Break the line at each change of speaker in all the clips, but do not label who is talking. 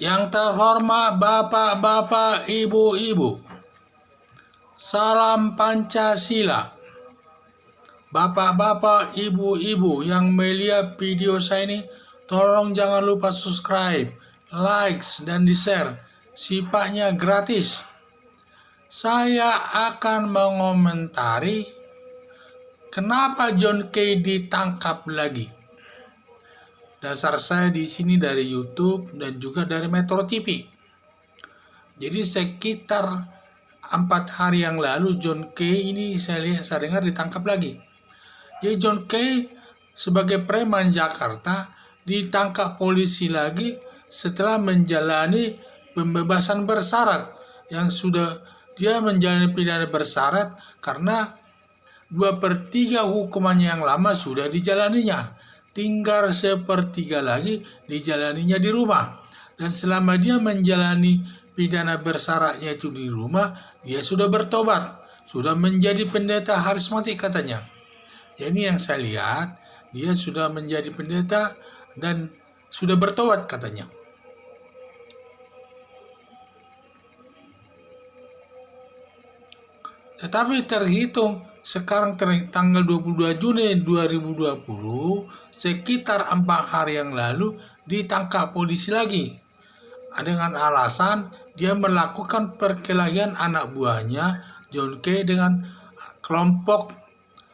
Yang terhormat Bapak-bapak, Ibu-ibu, salam Pancasila. Bapak-bapak, Ibu-ibu yang melihat video saya ini, tolong jangan lupa subscribe, likes, dan di-share. Sifatnya gratis. Saya akan mengomentari kenapa John Kay ditangkap lagi. Dasar saya di sini dari YouTube dan juga dari Metro TV. Jadi sekitar 4 hari yang lalu John Kay ini saya dengar ditangkap lagi. Jadi John Kay sebagai preman Jakarta ditangkap polisi lagi setelah menjalani pembebasan bersyarat yang sudah dia menjalani pidana bersyarat karena 2/3 hukumannya yang lama sudah dijalaninya. Tinggal 1/3 lagi dijalaninya di rumah. Dan selama dia menjalani pidana bersyaratnya itu di rumah, dia sudah bertobat. Sudah menjadi pendeta harismatik katanya. Ya, ini yang saya lihat, dia sudah menjadi pendeta dan sudah bertobat katanya. Tetapi terhitung sekarang tanggal 22 Juni 2020, sekitar 4 hari yang lalu ditangkap polisi lagi. Dengan alasan dia melakukan perkelahian anak buahnya John Kay dengan kelompok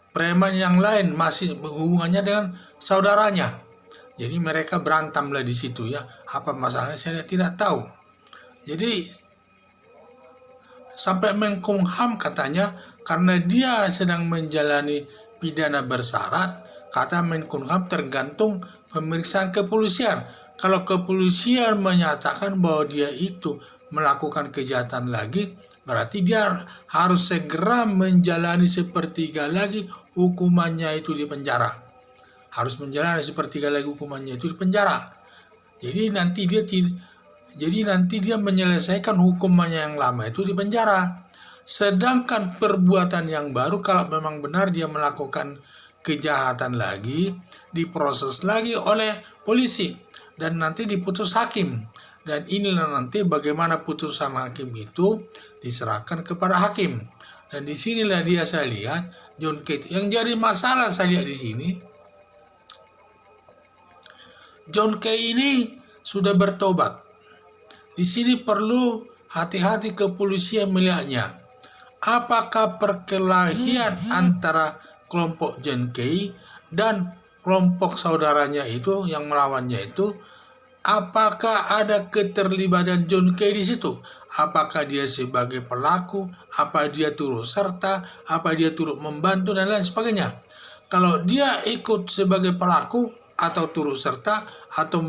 preman yang lain, masih hubungannya dengan saudaranya. Jadi mereka berantamlah di situ ya. Apa masalahnya saya tidak tahu. Jadi sampai Menkumham katanya karena dia sedang menjalani pidana bersyarat, kata Menkumham tergantung pemeriksaan kepolisian. Kalau kepolisian menyatakan bahwa dia itu melakukan kejahatan lagi, berarti dia harus segera menjalani 1/3 lagi hukumannya itu di penjara. Harus menjalani 1/3 lagi hukumannya itu di penjara. Jadi nanti dia menyelesaikan hukumannya yang lama itu di penjara. Sedangkan perbuatan yang baru, kalau memang benar dia melakukan kejahatan lagi, diproses lagi oleh polisi dan nanti diputus hakim. Dan inilah nanti bagaimana putusan hakim itu diserahkan kepada hakim. Dan disinilah dia saya lihat John Kay. Yang jadi masalah saya lihat di sini, John Kay ini sudah bertobat. Di sini perlu hati-hati kepolisian melihatnya. Apakah perkelahian antara kelompok John Kay dan kelompok saudaranya itu yang melawannya itu, apakah ada keterlibatan John Kay di situ? Apakah dia sebagai pelaku, apa dia turut serta, apa dia turut membantu dan lain sebagainya. Kalau dia ikut sebagai pelaku atau turut serta atau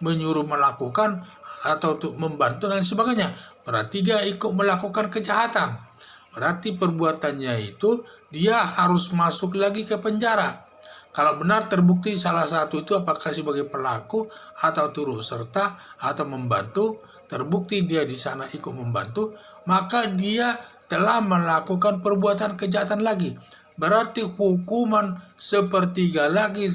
menyuruh melakukan atau untuk membantu dan sebagainya, berarti dia ikut melakukan kejahatan. Berarti perbuatannya itu dia harus masuk lagi ke penjara. Kalau benar terbukti salah satu itu apakah sebagai pelaku atau turut serta atau membantu, terbukti dia di sana ikut membantu, maka dia telah melakukan perbuatan kejahatan lagi. Berarti hukuman 1/3 lagi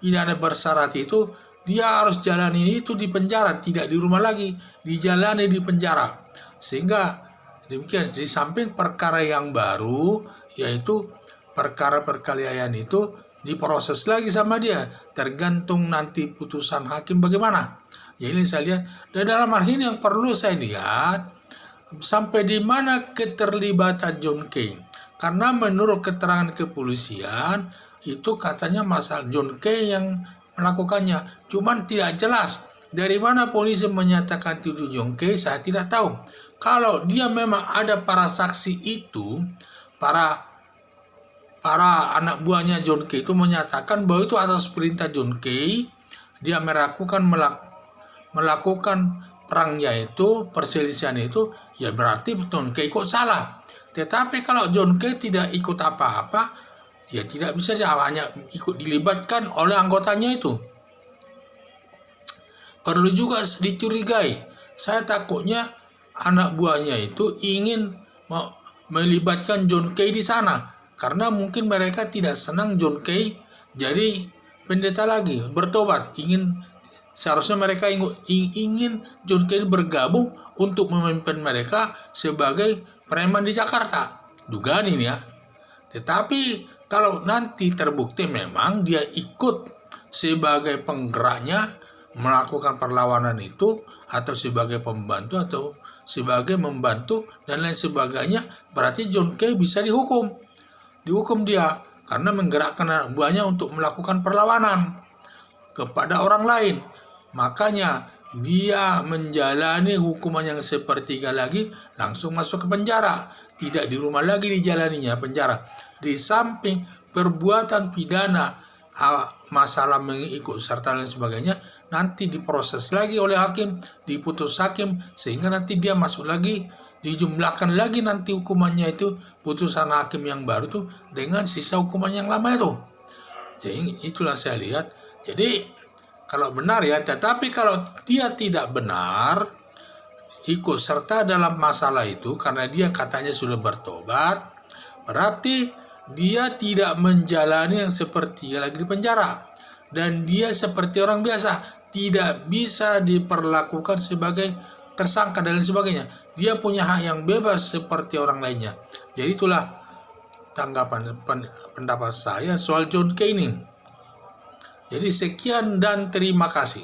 pidana bersyarat itu dia harus jalani itu di penjara, tidak di rumah lagi, dijalani di penjara. Sehingga demikian, di samping perkara yang baru, yaitu perkara perkelahian itu diproses lagi sama dia, tergantung nanti putusan hakim bagaimana. Ya, ini saya lihat. Dan dalam hal ini yang perlu saya lihat, sampai di mana keterlibatan John Kay. Karena menurut keterangan kepolisian, itu katanya masalah John Kay yang melakukannya. Cuman tidak jelas dari mana polisi menyatakan itu John Kay, saya tidak tahu. Kalau dia memang ada para saksi itu, para anak buahnya John Kay itu menyatakan bahwa itu atas perintah John Kay, dia melakukan perangnya itu, perselisihan itu, ya berarti John Kay kok salah. Tetapi kalau John Kay tidak ikut apa-apa, ya tidak bisa, dia hanya ikut dilibatkan oleh anggotanya itu. Perlu juga dicurigai. Saya takutnya anak buahnya itu ingin melibatkan John Kay di sana, karena mungkin mereka tidak senang John Kay jadi pendeta lagi, bertobat, ingin seharusnya mereka ingin John Kay ini bergabung untuk memimpin mereka sebagai preman di Jakarta. Dugaan ini ya. Tetapi kalau nanti terbukti memang dia ikut sebagai penggeraknya melakukan perlawanan itu, atau sebagai pembantu, atau sebagai membantu dan lain sebagainya, berarti John Kay bisa dihukum dia karena menggerakkan anak buahnya untuk melakukan perlawanan kepada orang lain. Makanya dia menjalani hukuman yang sepertiga lagi, langsung masuk ke penjara. Tidak di rumah lagi dijalaninya penjara. Di samping perbuatan pidana, masalah mengikut serta lain sebagainya, nanti diproses lagi oleh hakim, diputus hakim, sehingga nanti dia masuk lagi, dijumlahkan lagi nanti hukumannya itu, putusan hakim yang baru tuh dengan sisa hukuman yang lama itu. Jadi itulah saya lihat. Jadi kalau benar ya, tetapi kalau dia tidak benar ikut serta dalam masalah itu karena dia katanya sudah bertobat, berarti dia tidak menjalani yang seperti lagi di penjara, dan dia seperti orang biasa, tidak bisa diperlakukan sebagai tersangka dan lain sebagainya. Dia punya hak yang bebas seperti orang lainnya. Jadi itulah tanggapan pendapat saya soal John Kay ini. Jadi sekian dan terima kasih.